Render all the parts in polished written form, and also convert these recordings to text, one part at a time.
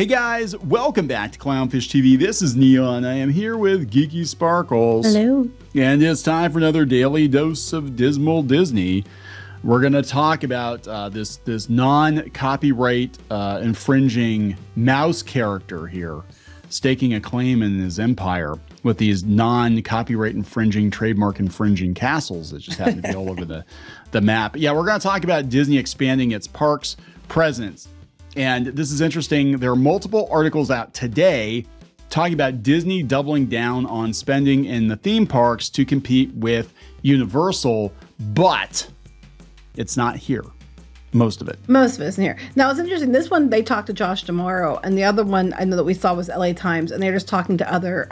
Hey guys, welcome back to Clownfish TV. This is Kneon. I am here with Geeky Sparkles. Hello. And it's time for another daily dose of Dismal Disney. We're going to talk about this non-copyright infringing mouse character here, staking a claim in his empire with these non-copyright infringing, trademark infringing castles that just happen to be all over the map. Yeah, we're going to talk about Disney expanding its parks presence. And this is interesting. There are multiple articles out today talking about Disney doubling down on spending in the theme parks to compete with Universal, but it's not here. Most of it. Most of it isn't here. Now, it's interesting. This one, they talked to Josh D'Amaro, and the other one I know that we saw was LA Times, and they're just talking to other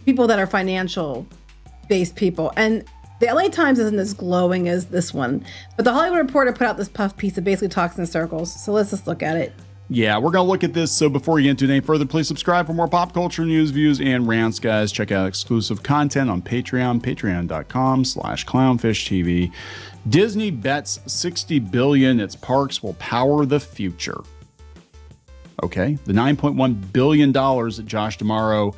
people that are financial-based people. And the LA Times isn't as glowing as this one, but the Hollywood Reporter put out this puff piece that basically talks in circles. So let's just look at it. Yeah, we're going to look at this. So before we get into it any further, please subscribe for more pop culture news, views, and rants, guys. Check out exclusive content on Patreon, patreon.com/clownfishtv. Disney bets $60 billion its parks will power the future. Okay, the $9.1 billion that Josh D'Amaro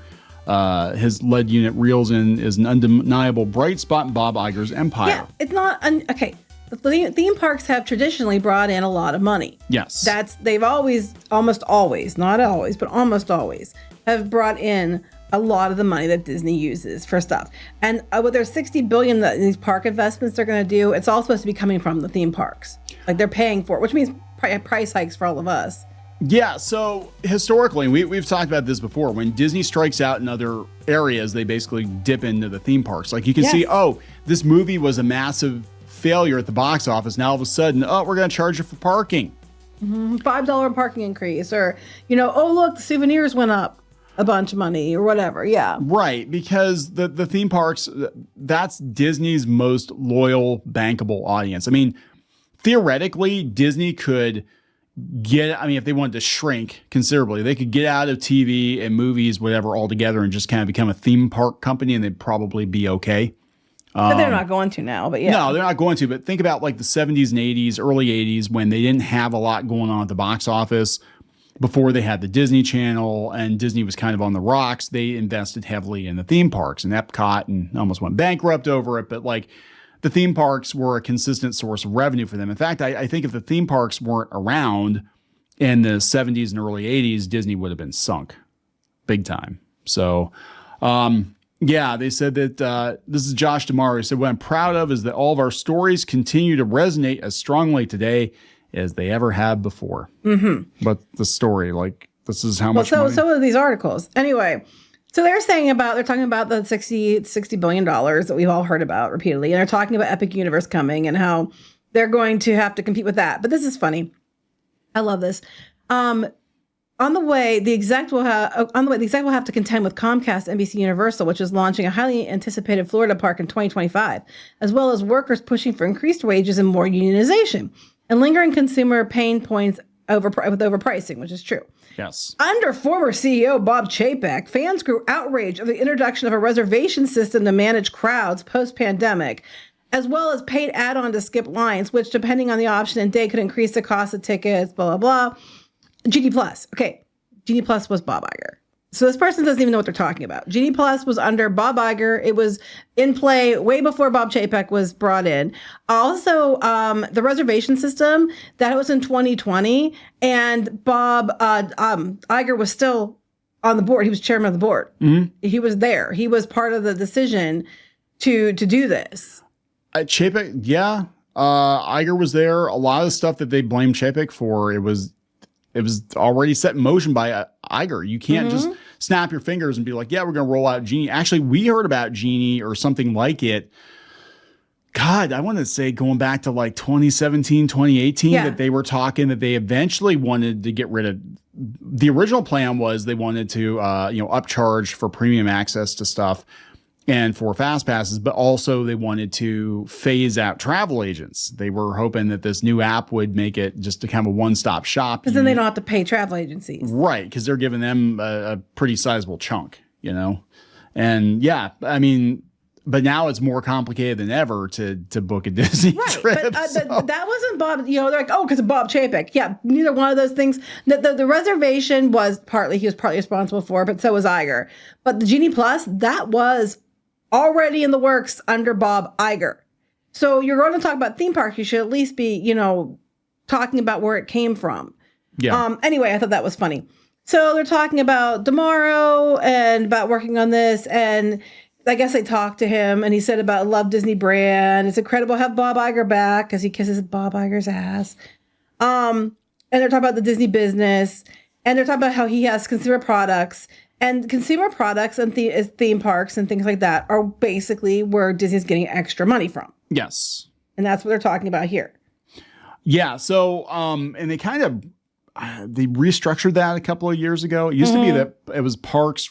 his lead unit reels in is an undeniable bright spot in Bob Iger's empire. Yeah, it's not okay. The theme parks have traditionally brought in a lot of money. Yes, they've always, almost always, not always, but almost always, have brought in a lot of the money that Disney uses for stuff. And with their $60 billion that these park investments they're going to do, it's all supposed to be coming from the theme parks. Like they're paying for it, which means price hikes for all of us. Yeah, so historically, we've talked about this before. When Disney strikes out in other areas, they basically dip into the theme parks. Like you can see, oh, this movie was a massive failure at the box office. Now all of a sudden, oh, we're going to charge you for parking. Mm-hmm. $5 parking increase, or oh look, the souvenirs went up a bunch of money or whatever. Yeah, right, because the theme parks, that's Disney's most loyal, bankable audience. I mean, theoretically, Disney could if they wanted to shrink considerably, they could get out of TV and movies, whatever, altogether, and just kind of become a theme park company, and they'd probably be okay. But they're not going to now, but yeah. No, they're not going to, but think about like the 70s and 80s, early 80s, when they didn't have a lot going on at the box office. Before they had the Disney Channel and Disney was kind of on the rocks, they invested heavily in the theme parks and Epcot and almost went bankrupt over it. But like the theme parks were a consistent source of revenue for them. In fact, I think if the theme parks weren't around in the 70s and early 80s, Disney would have been sunk big time. So, yeah, they said that this is Josh D'Amaro. He said, what I'm proud of is that all of our stories continue to resonate as strongly today as they ever have before. Mm-hmm. But the story, like, this is how much money. So are these articles. Anyway, so they're talking about the $60 billion that we've all heard about repeatedly. And they're talking about Epic Universe coming and how they're going to have to compete with that. But this is funny. I love this. On the way, the exec will have to contend with Comcast, NBC Universal, which is launching a highly anticipated Florida park in 2025, as well as workers pushing for increased wages and more unionization, and lingering consumer pain points with overpricing, which is true. Yes. Under former CEO Bob Chapek, fans grew outraged of the introduction of a reservation system to manage crowds post-pandemic, as well as paid add-on to skip lines, which, depending on the option and day, could increase the cost of tickets, blah, blah, blah. GD Plus. Okay. GD Plus was Bob Iger. So this person doesn't even know what they're talking about. GD Plus was under Bob Iger. It was in play way before Bob Chapek was brought in. Also, the reservation system, that was in 2020. And Bob Iger was still on the board. He was chairman of the board. Mm-hmm. He was there. He was part of the decision to do this. Chapek, yeah. Iger was there. A lot of the stuff that they blamed Chapek for, it was already set in motion by Iger. You can't just snap your fingers and be like, yeah, we're going to roll out Genie. Actually, we heard about Genie or something like it. God, I want to say going back to like 2017, 2018, that they were talking that they eventually wanted to get rid of. The original plan was they wanted to, upcharge for premium access to stuff and for fast passes, but also they wanted to phase out travel agents. They were hoping that this new app would make it just a kind of a one-stop shop. Because then they don't have to pay travel agencies. Right, because they're giving them a pretty sizable chunk, And yeah, I mean, But now it's more complicated than ever to book a Disney trip. But that wasn't Bob. They're like, oh, because of Bob Chapek. Yeah, neither one of those things. The reservation was he was partly responsible for, but so was Iger. But the Genie Plus, that was already in the works under Bob Iger. So you're going to talk about theme parks, you should at least be, talking about where it came from. Yeah. Anyway, I thought that was funny. So they're talking about tomorrow and about working on this, and I guess they talked to him, and he said about Love Disney brand. It's incredible to have Bob Iger back because he kisses Bob Iger's ass. And they're talking about the Disney business, and they're talking about how he has consumer products. And consumer products and theme parks and things like that are basically where Disney's getting extra money from. Yes. And that's what they're talking about here. Yeah. So, and they kind of, they restructured that a couple of years ago. It used to be that it was parks,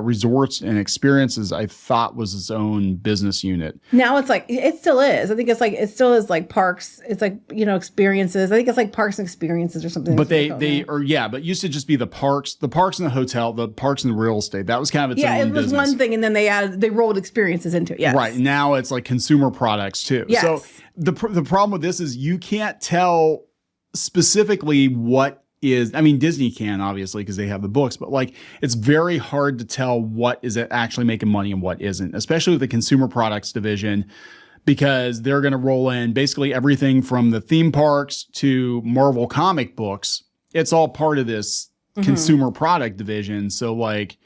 resorts and experiences, I thought was its own business unit. Now it's like, it still is. I think it still is like parks. It's like, experiences. I think it's like parks and experiences or something. But but it used to just be the parks and the hotel, the parks and the real estate. That was kind of its own business. Yeah, it was one thing, and then they rolled experiences into it. Yes. Right. Now it's like consumer products too. Yes. So the problem with this is you can't tell specifically what is, Disney can obviously because they have the books, but like it's very hard to tell what is actually making money and what isn't, especially with the consumer products division, because they're going to roll in basically everything from the theme parks to Marvel comic books. It's all part of this consumer product division. So like,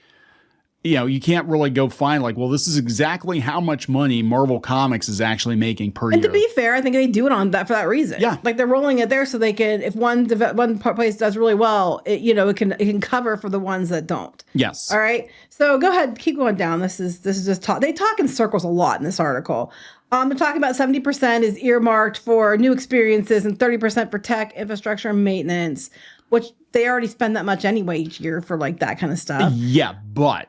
you can't really go find like, well, this is exactly how much money Marvel Comics is actually making per year. And to be fair, I think they do it for that reason. Yeah. Like they're rolling it there so they can, if one place does really well, it can cover for the ones that don't. Yes. All right. So go ahead, keep going down. This is just talk. They talk in circles a lot in this article. They're talking about 70% is earmarked for new experiences and 30% for tech, infrastructure, and maintenance, which they already spend that much anyway each year for like that kind of stuff. Yeah, but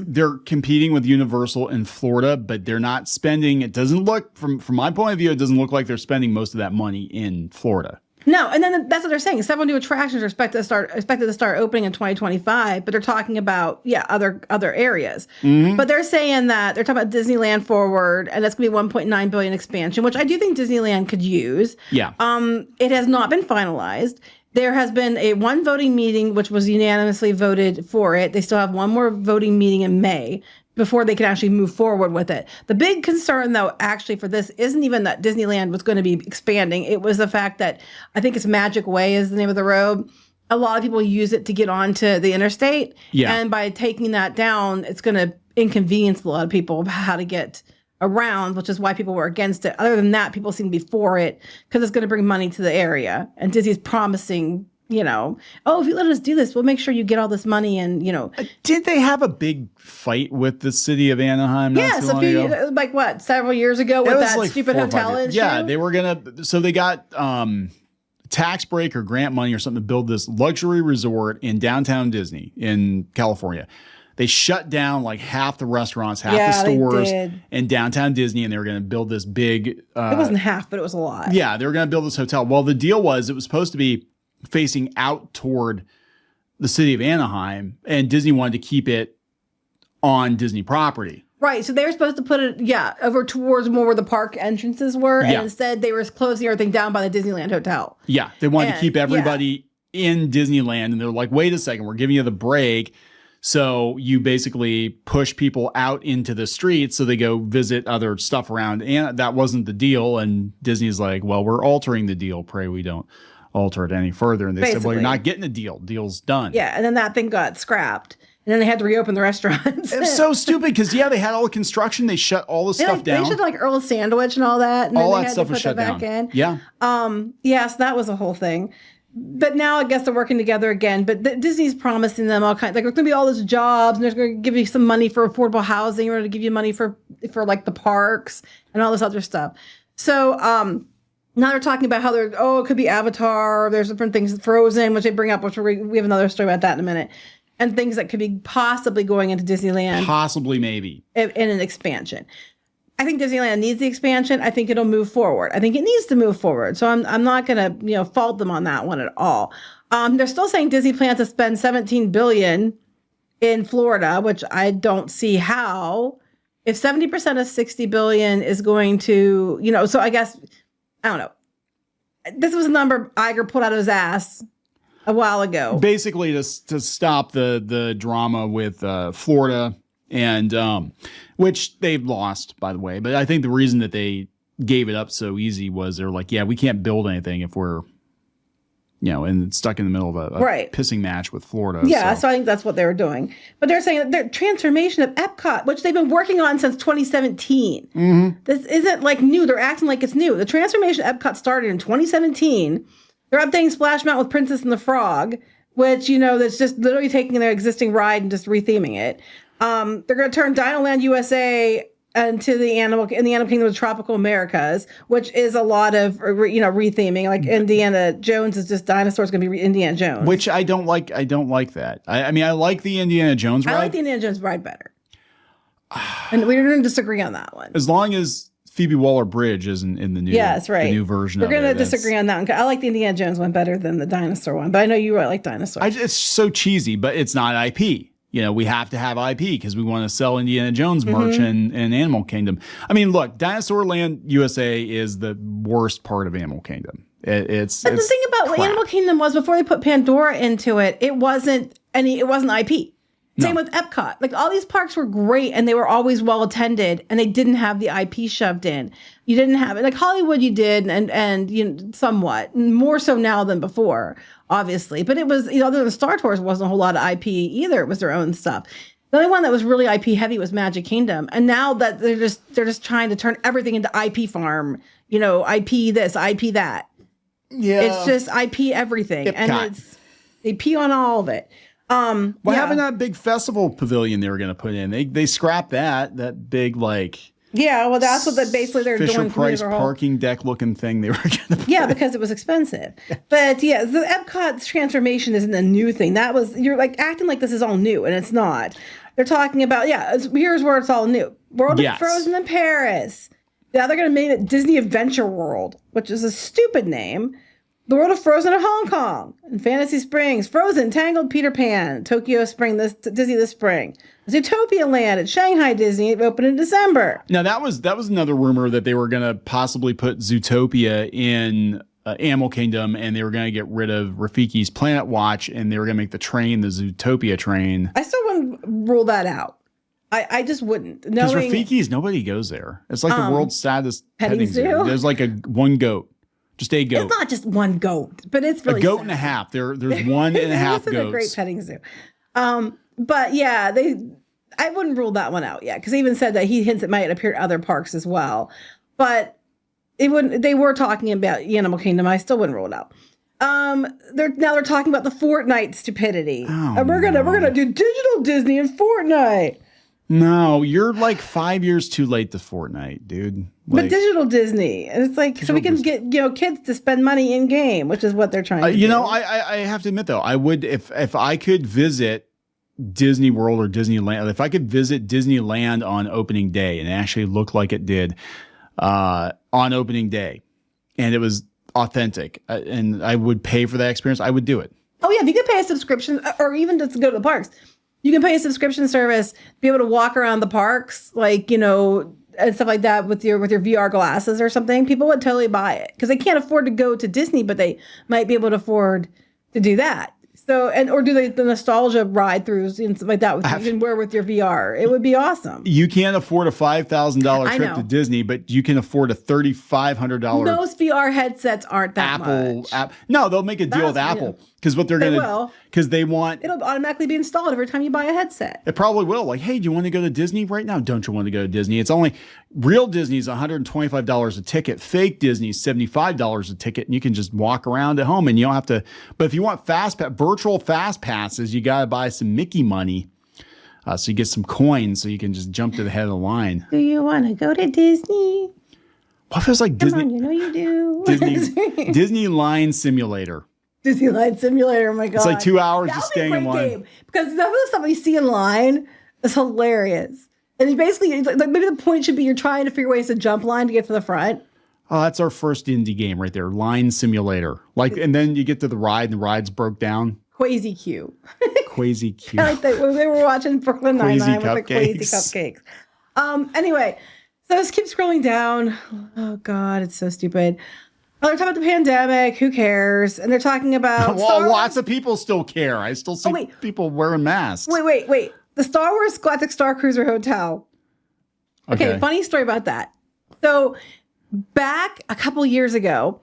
they're competing with Universal in Florida, but they're not spending. It doesn't look from my point of view, it doesn't look like they're spending most of that money in Florida. No, and then that's what they're saying. Several new attractions are expected to start opening in 2025, but they're talking about other areas. But they're saying that they're talking about Disneyland Forward, and that's going to be $1.9 billion expansion, which I do think Disneyland could use. Yeah. It has not been finalized. There has been one voting meeting, which was unanimously voted for it. They still have one more voting meeting in May before they can actually move forward with it. The big concern, though, actually for this isn't even that Disneyland was going to be expanding. It was the fact that I think it's Magic Way is the name of the road. A lot of people use it to get onto the interstate. Yeah. And by taking that down, it's going to inconvenience a lot of people about how to get around, which is why people were against it. Other than that, people seem to be for it because it's going to bring money to the area. And Disney's promising, if you let us do this, we'll make sure you get all this money. And, did they have a big fight with the city of Anaheim? Yes, several years ago with that like stupid hotel issue? Yeah, they were so they got tax break or grant money or something to build this luxury resort in downtown Disney in California. They shut down like half the restaurants, half the stores in downtown Disney, and they were going to build this big... it wasn't half, but it was a lot. Yeah, they were going to build this hotel. Well, the deal was it was supposed to be facing out toward the city of Anaheim, and Disney wanted to keep it on Disney property. Right, so they were supposed to put it, over towards more where the park entrances were, and instead they were closing everything down by the Disneyland Hotel. Yeah, they wanted to keep everybody in Disneyland, and they're like, wait a second, we're giving you the break. So you basically push people out into the streets so they go visit other stuff around. And that wasn't the deal. And Disney's like, well, we're altering the deal. Pray we don't alter it any further. And they said, well, you're not getting a deal. Deal's done. Yeah. And then that thing got scrapped. And then they had to reopen the restaurants. It was so stupid because, they had all the construction. They shut all the stuff down. They shut like Earl Sandwich and all that. And all then that stuff was shut down. Yeah. So that was a whole thing. But now I guess they're working together again. But Disney's promising them all kinds. Like there's going to be all those jobs, and they're going to give you some money for affordable housing. We're going to give you money for like the parks and all this other stuff. So now they're talking about how it could be Avatar. There's different things, Frozen, which they bring up. Which we have another story about that in a minute. And things that could be possibly going into Disneyland. Possibly, maybe in an expansion. I think Disneyland needs the expansion. I think it'll move forward. I think it needs to move forward. So I'm not going to fault them on that one at all. They're still saying Disney plans to spend $17 billion in Florida, which I don't see how if 70% of 60 billion is going to, so I guess, I don't know. This was a number Iger pulled out of his ass a while ago. Basically to stop the drama with Florida, and which they've lost, by the way. But I think the reason that they gave it up so easy was they're like, yeah, we can't build anything if we're, and stuck in the middle of a pissing match with Florida. Yeah, so I think that's what they were doing. But they're saying that their transformation of Epcot, which they've been working on since 2017. Mm-hmm. This isn't like new. They're acting like it's new. The transformation of Epcot started in 2017. They're updating Splash Mountain with Princess and the Frog, which, that's just literally taking their existing ride and just retheming it. They're going to turn Dinoland USA into the Animal Kingdom of Tropical Americas, which is a lot of, retheming. Like Indiana Jones is just dinosaurs going to be Indiana Jones. Which I don't like. I don't like that. I mean, I like the Indiana Jones ride. I like the Indiana Jones ride better. And we're going to disagree on that one. As long as Phoebe Waller-Bridge isn't in the new, the new version. We're going to disagree on that one. I like the Indiana Jones one better than the dinosaur one, but I know you really like dinosaurs. It's so cheesy, but it's not IP. We have to have IP because we want to sell Indiana Jones merch in Animal Kingdom. I mean, look, Dinosaur Land USA is the worst part of Animal Kingdom. It's the thing about what Animal Kingdom was before they put Pandora into it. It wasn't IP. Same with Epcot. Like all these parks were great and they were always well attended and they didn't have the IP shoved in. You didn't have it. Like Hollywood you did and somewhat more so now than before, obviously. But it was, other than Star Tours wasn't a whole lot of IP either. It was their own stuff. The only one that was really IP heavy was Magic Kingdom. And now that they're just trying to turn everything into IP farm, IP this, IP that. Yeah. It's just IP everything. Epcot. And they pee on all of it. What happened to that big festival pavilion they were going to put in? They scrapped that big Yeah, well, that's what basically they're Fisher doing. Price parking deck looking thing they were going to put in. Because it was expensive. But yeah, the Epcot's transformation isn't a new thing. You're like acting like this is all new, and it's not. They're talking about, here's where it's all new. World of Frozen in Paris. Now they're going to name it Disney Adventure World, which is a stupid name. The World of Frozen in Hong Kong, and Fantasy Springs, Frozen, Tangled, Peter Pan, Tokyo Spring, Disney this spring. Zootopia Land at Shanghai Disney opened in December. Now that was another rumor that they were going to possibly put Zootopia in Animal Kingdom, and they were going to get rid of Rafiki's Planet Watch, and they were going to make the train the Zootopia train. I still wouldn't rule that out. I just wouldn't. Because Rafiki's, nobody goes there. It's like the world's saddest petting zoo. There's like one goat. Just a goat. It's not just one goat, but it's really a goat sad. and a half. There's one and a half goats. It's a great petting zoo. But yeah, I wouldn't rule that one out yet because he even said that he hints it might appear at other parks as well. But it wouldn't. They were talking about Animal Kingdom. I still wouldn't rule it out. They're talking about the Fortnite stupidity. And we're gonna do digital Disney in Fortnite. No, you're like 5 years too late to Fortnite, dude. But digital Disney, and it's like so we can get kids to spend money in game, which is what they're trying to do. I have to admit though, I would if I could visit Disney World or Disneyland, if I could visit Disneyland on opening day and it actually looked like it did on opening day, and it was authentic, and I would pay for that experience, I would do it. Oh yeah, if you could pay a subscription, or even just go to the parks. You can pay a subscription service, be able to walk around the parks, and stuff like that with your VR glasses or something. People would totally buy it because they can't afford to go to Disney, but they might be able to afford to do that. So, or do the nostalgia ride throughs and stuff like that you can wear with your VR. It would be awesome. You can't afford a $5,000 trip to Disney, but you can afford a $3,500. Most VR headsets aren't that much. No, they'll make a deal with Apple because what they're going to, because they want. It'll automatically be installed every time you buy a headset. It probably will. Like, hey, do you want to go to Disney right now? Don't you want to go to Disney? It's only real Disney's $125 a ticket. Fake Disney's $75 a ticket, and you can just walk around at home, and you don't have to. But if you want virtual fast passes, you got to buy some Mickey money. So you get some coins so you can just jump to the head of the line. Do you want to go to Disney? What if it was like Disney? On, you know you do. Disney Line Simulator. Disneyland Simulator, oh my God. It's like 2 hours just staying in line. Game, because some of the stuff you see in line is hilarious. And it's basically, like maybe the point should be you're trying to figure ways to jump line to get to the front. Oh, that's our first indie game right there. Line Simulator. And then you get to the ride and the ride's broke down. Quasi Q. Quasi Q. Like when they were watching Brooklyn Nine-Nine with the Quasi Cupcakes. Anyway, so let's keep scrolling down. Oh God, it's so stupid. Oh, they're talking about the pandemic. Who cares? And they're talking about well, lots of people still care. I still see people wearing masks. Wait. The Star Wars Galactic Starcruiser Hotel. Okay, funny story about that. So back a couple years ago,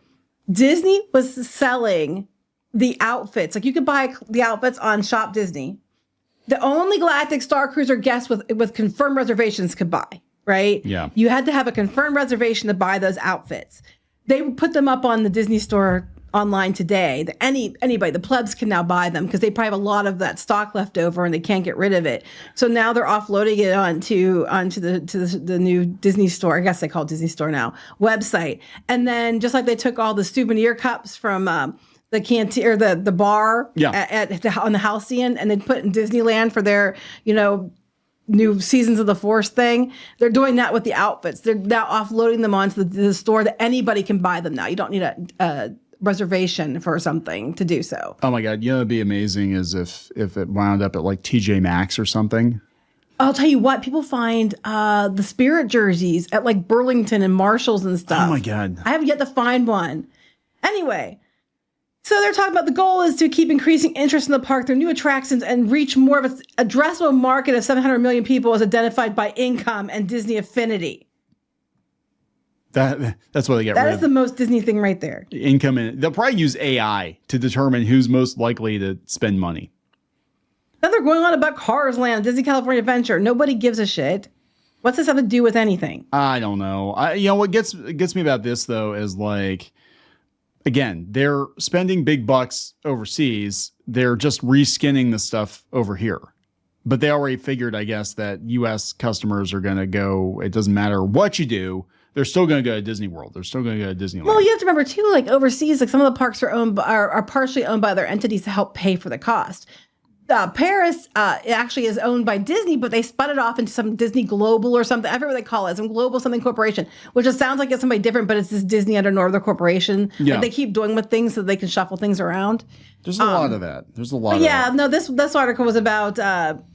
Disney was selling the outfits. Like you could buy the outfits on Shop Disney. The only Galactic Starcruiser guests with confirmed reservations could buy, right? Yeah. You had to have a confirmed reservation to buy those outfits. They would put them up on the Disney store online today. Anybody, the plebs can now buy them because they probably have a lot of that stock left over and they can't get rid of it. So now they're offloading it onto the new Disney store. I guess they call it Disney Store now website. And then just like they took all the souvenir cups from the canteen or the bar on the Halcyon and then put in Disneyland for their new Seasons of the Force thing. They're doing that with the outfits. They're now offloading them onto the store that anybody can buy them now. You don't need a reservation for something to do so. Oh my God. It'd be amazing as if it wound up at like TJ Maxx or something. I'll tell you what, people find the Spirit jerseys at like Burlington and Marshalls and stuff. Oh my God. I haven't yet to find one. Anyway, so they're talking about the goal is to keep increasing interest in the park through new attractions and reach more of its addressable market of 700 million people as identified by income and Disney affinity. That's what they get rid of. That is the most Disney thing right there. Income, and they'll probably use AI to determine who's most likely to spend money. Now they're going on about Cars Land, Disney California Adventure. Nobody gives a shit. What's this have to do with anything? I don't know. What gets me about this though is like, again, they're spending big bucks overseas. They're just reskinning the stuff over here. But they already figured, I guess, that U.S. customers are going to go, it doesn't matter what you do, they're still going to go to Disney World. They're still going to go to Disneyland. Well, you have to remember, too, like overseas, like some of the parks are partially owned by other entities to help pay for the cost. Paris actually is owned by Disney, but they spun it off into some Disney Global or something. I forget what they call it, some global something corporation, which just sounds like it's somebody different, but it's this Disney under no other corporation. Yeah. Like they keep doing with things so they can shuffle things around. There's a lot of that. There's a lot of that. that. No, this article was about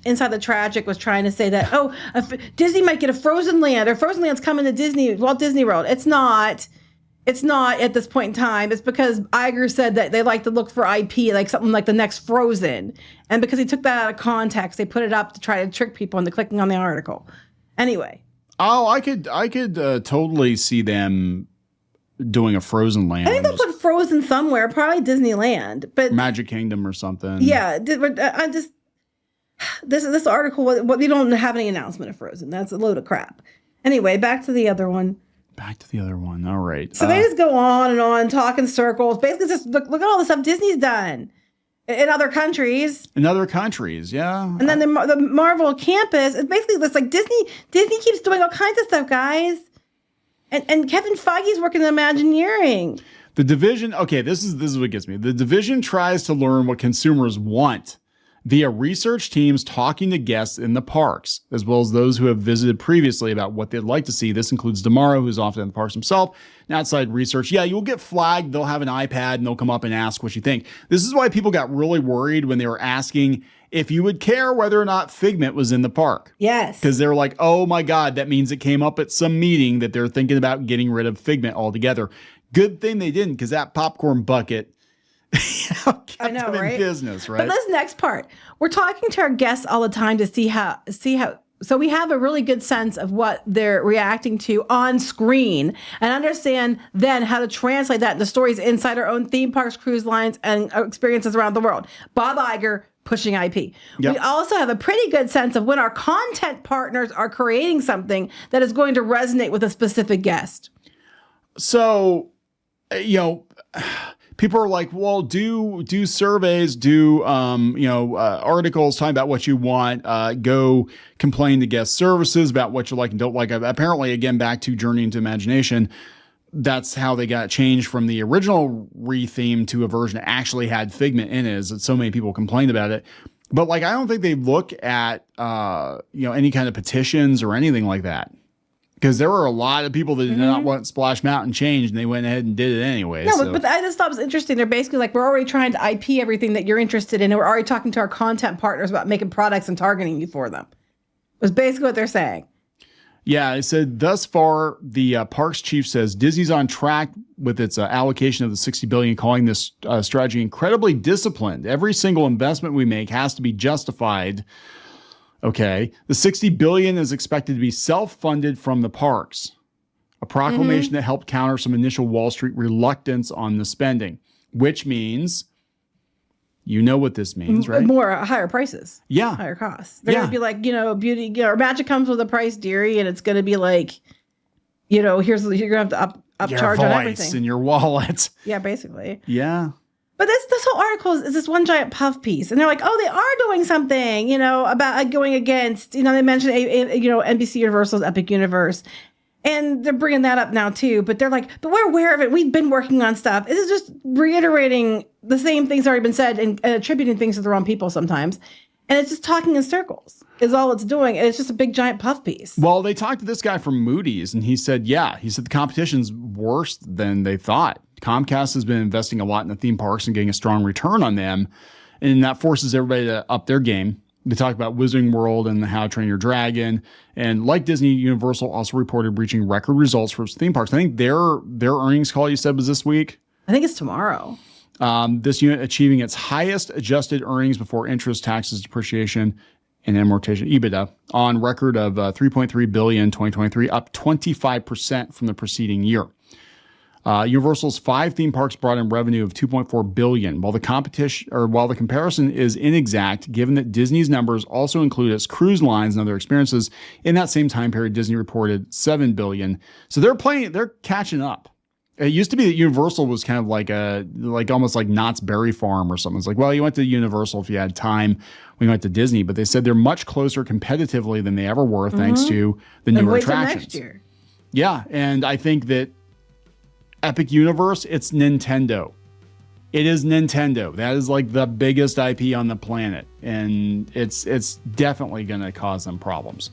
Inside the Tragic was trying to say that, Disney might get a Frozen Land or Frozen Land's coming to Walt Disney World. It's not. It's not at this point in time. It's because Iger said that they like to look for IP, like something like the next Frozen. And because he took that out of context, they put it up to try to trick people into clicking on the article. Anyway. Oh, I could totally see them doing a Frozen Land. I think they'll put Frozen somewhere, probably Disneyland, but Magic Kingdom or something. Yeah, I just this article. We don't have any announcement of Frozen. That's a load of crap. Anyway, back to the other one. All right. So they just go on and on, talk in circles. Basically, just look at all the stuff Disney's done in other countries. Yeah. And then the Marvel campus. It's basically this like Disney keeps doing all kinds of stuff, guys. And Kevin Feige's working in Imagineering. The division. Okay, this is what gets me. The division tries to learn what consumers want via research teams talking to guests in the parks, as well as those who have visited previously about what they'd like to see. This includes Damaro, who's often in the parks himself. And outside research, you'll get flagged. They'll have an iPad and they'll come up and ask what you think. This is why people got really worried when they were asking if you would care whether or not Figment was in the park. Yes. Because they're like, oh my God, that means it came up at some meeting that they're thinking about getting rid of Figment altogether. Good thing they didn't, because that popcorn bucket I know, right? In business, right? But this next part, we're talking to our guests all the time to see how. So we have a really good sense of what they're reacting to on screen and understand then how to translate that into stories inside our own theme parks, cruise lines, and experiences around the world. Bob Iger pushing IP. Yep. We also have a pretty good sense of when our content partners are creating something that is going to resonate with a specific guest. So, people are like, well, do surveys, articles talking about what you want, go complain to guest services about what you like and don't like. Apparently, again, back to Journey into Imagination, that's how they got changed from the original retheme to a version that actually had Figment in it, is that so many people complained about it. But I don't think they look at, any kind of petitions or anything like that. Because there were a lot of people that did not want Splash Mountain changed, and they went ahead and did it anyway. No, but I just thought it was interesting. They're basically like, we're already trying to IP everything that you're interested in, and we're already talking to our content partners about making products and targeting you for them. Was basically what they're saying. Yeah, it said thus far, the parks chief says Disney's on track with its allocation of the $60 billion, calling this strategy incredibly disciplined. Every single investment we make has to be justified. Okay, the $60 billion is expected to be self-funded from the parks, a proclamation that helped counter some initial Wall Street reluctance on the spending, which means, you know what this means, right? More higher prices. Yeah. Higher costs. They're going to be like, beauty, or magic comes with a price, dearie, and it's going to be like, you're going to have to upcharge on everything. In your wallet. Yeah, basically. Yeah. But this whole article is this one giant puff piece. And they're like, oh, they are doing something, about going against, they mentioned, NBC Universal's Epic Universe. And they're bringing that up now too, but they're like, but we're aware of it. We've been working on stuff. This is just reiterating the same things already been said and attributing things to the wrong people sometimes. And it's just talking in circles is all it's doing. And it's just a big giant puff piece. Well, they talked to this guy from Moody's and he said the competition's worse than they thought. Comcast has been investing a lot in the theme parks and getting a strong return on them. And that forces everybody to up their game. They talk about Wizarding World and How to Train Your Dragon. And like Disney, Universal also reported reaching record results for its theme parks. I think their earnings call, you said, was this week? I think it's tomorrow. This unit achieving its highest adjusted earnings before interest, taxes, depreciation, and amortization, EBITDA, on record of $3.3 billion in 2023, up 25% from the preceding year. Universal's 5 theme parks brought in revenue of $2.4 billion. While the comparison is inexact, given that Disney's numbers also include its cruise lines and other experiences, in that same time period, Disney reported $7 billion. So they're catching up. It used to be that Universal was kind of like almost like Knott's Berry Farm or something. It's like, well, you went to Universal if you had time when you went to Disney, but they said they're much closer competitively than they ever were, thanks to the newer attractions. Next year. Yeah, and I think that Epic Universe, it's Nintendo. It is Nintendo. That is like the biggest IP on the planet. And it's definitely going to cause them problems.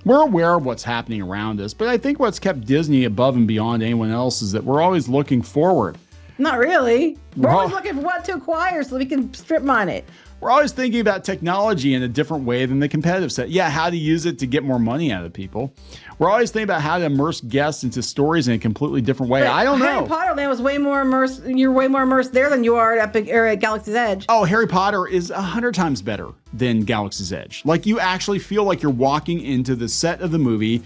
We're aware of what's happening around us, but I think what's kept Disney above and beyond anyone else is that we're always looking forward. Not really. We're always looking for what to acquire so we can strip mine it. We're always thinking about technology in a different way than the competitive set. Yeah, how to use it to get more money out of people. We're always thinking about how to immerse guests into stories in a completely different way. But I don't know. Harry Potter Land was way more immersed. You're way more immersed there than you are at Epic or at Galaxy's Edge. Oh, Harry Potter is 100 times better than Galaxy's Edge. Like, you actually feel like you're walking into the set of the movie.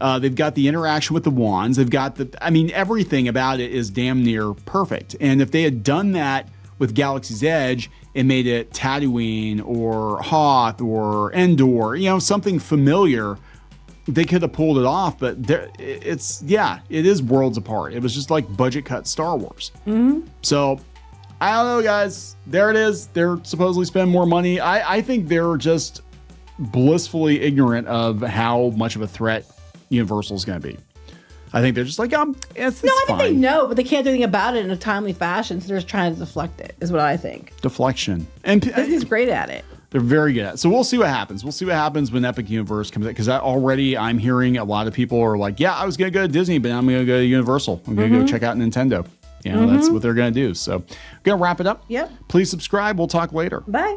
They've got the interaction with the wands. They've got everything about it is damn near perfect. And if they had done that with Galaxy's Edge and made it Tatooine or Hoth or Endor, something familiar, they could have pulled it off. But it is worlds apart. It was just like budget cut Star Wars. Mm-hmm. So I don't know, guys. There it is. They're supposedly spending more money. I think they're just blissfully ignorant of how much of a threat Universal is going to be. I think they're just like, it's I fine. think they know, but they can't do anything about it in a timely fashion, so they're just trying to deflect it, is what I think. Deflection. And Disney's great at it. They're very good at it. So we'll see what happens. We'll see what happens when Epic Universe comes out, because I'm hearing a lot of people are like, yeah, I was going to go to Disney, but I'm going to go to Universal. I'm going to go check out Nintendo. That's what they're going to do. So I'm going to wrap it up. Yep. Please subscribe. We'll talk later. Bye.